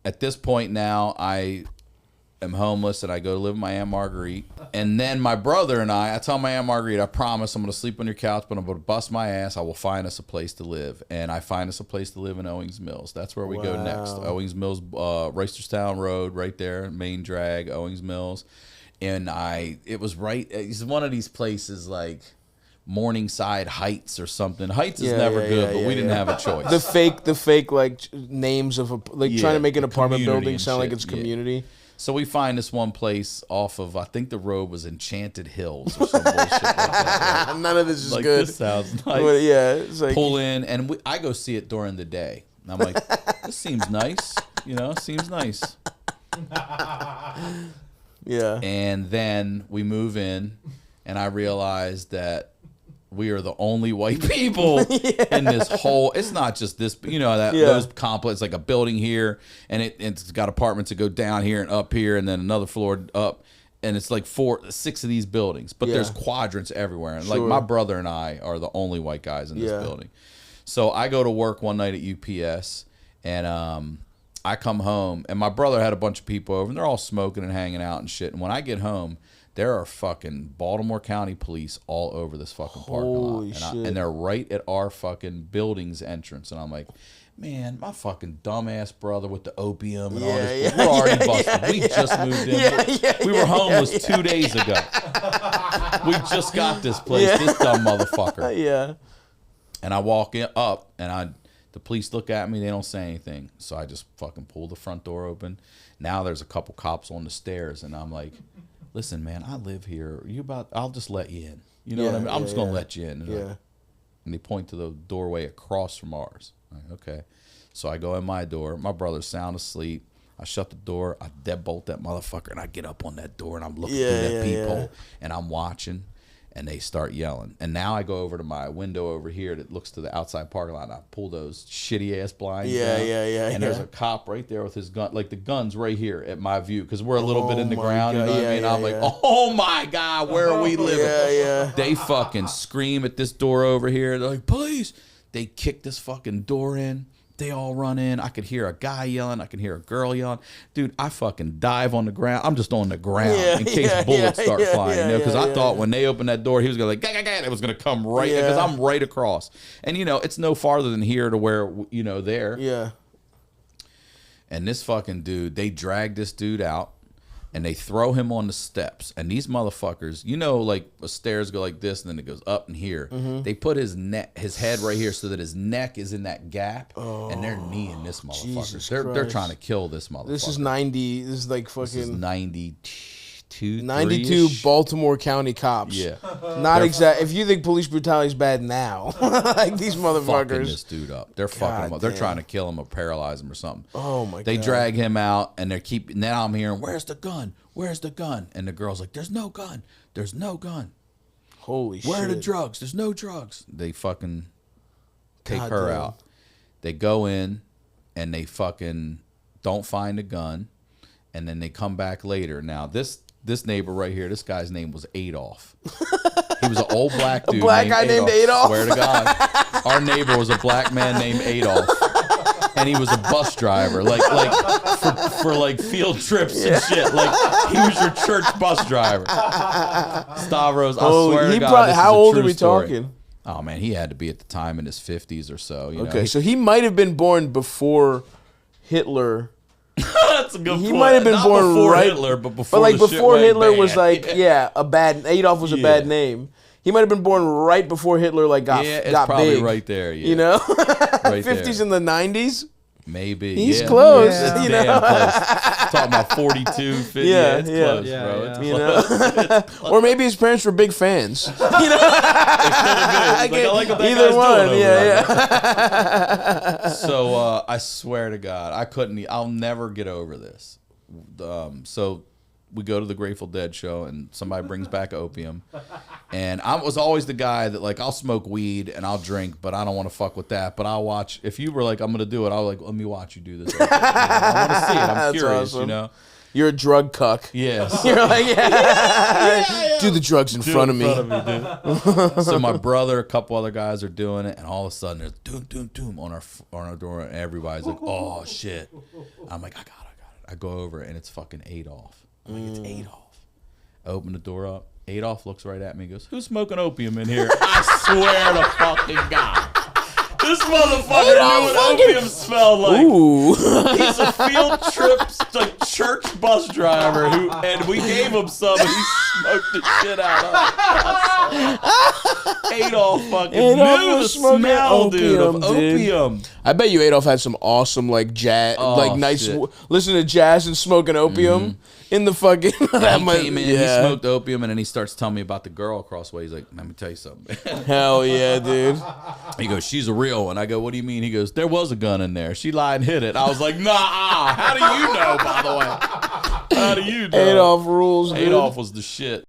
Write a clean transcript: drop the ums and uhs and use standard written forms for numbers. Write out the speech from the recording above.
at this point now, I am homeless and I go to live with my Aunt Marguerite. And then my brother and I tell my Aunt Marguerite, I promise I'm going to sleep on your couch, but I'm going to bust my ass. I will find us a place to live. And I find us a place to live in Owings Mills. That's where we go next. Owings Mills, Reisterstown Road, right there, main drag, Owings Mills. And it's one of these places like Morningside Heights or something. Heights is never good, but we didn't have a choice. The fake like names of trying to make an apartment building sound like it's community. Yeah. So we find this one place off of, I think the road was Enchanted Hills or some bullshit like that. Right? None of this is like, good. This sounds nice. But it's like, pull in, and I go see it during the day. And I'm like, this seems nice. Seems nice. Yeah. And then we move in, and I realize that we are the only white people in this whole. It's not just this, those complexes, like a building here, and it's got apartments that go down here and up here, and then another floor up, and it's like 6 of these buildings. But there's quadrants everywhere, and like my brother and I are the only white guys in this building. So I go to work one night at UPS, and I come home, and my brother had a bunch of people over, and they're all smoking and hanging out and shit. And when I get home, there are fucking Baltimore County police all over this fucking parking lot. And they're right at our fucking building's entrance. And I'm like, man, my fucking dumbass brother with the opium and all this. We're already busted. We just moved in. We were homeless 2 days ago. We just got this place. This dumb motherfucker. Yeah. And I walk up, and the police look at me. They don't say anything. So I just fucking pull the front door open. Now there's a couple cops on the stairs, and I'm like, listen, man, I live here. I'll just let you in. You know what I mean? I'm just going to let you in. And they point to the doorway across from ours. I'm like, okay. So I go in my door. My brother's sound asleep. I shut the door. I deadbolt that motherfucker, and I get up on that door, and I'm looking through that peephole, and I'm watching, and they start yelling. And now I go over to my window over here that looks to the outside parking lot, and I pull those shitty-ass blinds down. And there's a cop right there with his gun. Like, the gun's right here at my view, because we're a little bit in the ground. You know what I mean? I'm like, oh, my God, where are we living? They fucking scream at this door over here. They're like, police. They kick this fucking door in. They all run in. I could hear a guy yelling. I can hear a girl yelling. Dude, I fucking dive on the ground. I'm just on the ground in case bullets start flying. Because I thought when they opened that door, he was going to like, it was going to come right, because I'm right across. And, it's no farther than here to where, there. Yeah. And this fucking dude, they drag this dude out, and they throw him on the steps. And these motherfuckers, like the stairs go like this, and then it goes up and here. They put his head right here so that his neck is in that gap, and they're kneeing this motherfucker. They're trying to kill this motherfucker. This is 90. This is like fucking. This is 92. 92 Baltimore County cops. Yeah. Not exact. If you think police brutality is bad now, like these motherfuckers. Fucking this dude up. They're fucking him up. They're trying to kill him or paralyze him or something. Oh my God. They drag him out, and now I'm hearing, where's the gun? Where's the gun? And the girl's like, there's no gun. There's no gun. Holy shit. Where are the drugs? There's no drugs. They fucking take her out. They go in, and they fucking don't find a gun, and then they come back later. Now, this neighbor right here, this guy's name was Adolf. He was an old black dude. A black guy named Adolf? Swear to God. Our neighbor was a black man named Adolf. And he was a bus driver, for like field trips and shit. Like, he was your church bus driver. Stavros, I swear to God, how old are we talking? Oh, man, he had to be at the time in his 50s or so. Okay, so he might have been born before Hitler. That's a good point. He might have been Not born before right, Hitler, but before Hitler bad. was like, a bad. Adolf was a bad name. He might have been born right before Hitler got probably big. Right there. Yeah. You know, right 50s and the 90s. Maybe. He's close. Yeah. You know? Close. Talking about 42, 50. Yeah, it's close, bro. It's close. It's close. Or maybe his parents were big fans. You know? I like what that either one. Yeah. So I swear to God, I'll never get over this. So we go to the Grateful Dead show, and somebody brings back opium. And I was always the guy that, like, I'll smoke weed and I'll drink, but I don't want to fuck with that. But I'll watch. If you were like, I'm going to do it, I'll let me watch you do this. I want to see it. I'm curious, awesome. You're a drug cuck. Yes. You're like, do the drugs in front of me. So my brother, a couple other guys are doing it, and all of a sudden there's doom, doom, doom on our door, and everybody's like, oh shit. I'm like, I got it. I go over and it's fucking Adolf. I'm like, it's Adolf. I open the door up. Adolf looks right at me and goes, who's smoking opium in here? I swear to fucking God. This motherfucker knew what opium smelled like. Ooh. He's a field trip like church bus driver and we gave him some and he smoked the shit out of it. Adolf fucking knew the smell, dude, of opium. I bet you Adolf had some awesome like jazz, nice listen to jazz and smoking opium in the fucking. He came in, he smoked opium, and then he starts telling me about the girl across the way. He's like, "Let me tell you something." Hell yeah, dude. He goes, "She's a real one." I go, "What do you mean?" He goes, "There was a gun in there. She lied and hid it." I was like, "Nah." How do you know? By the way, how do you know? Adolf rules, dude. Adolf was the shit.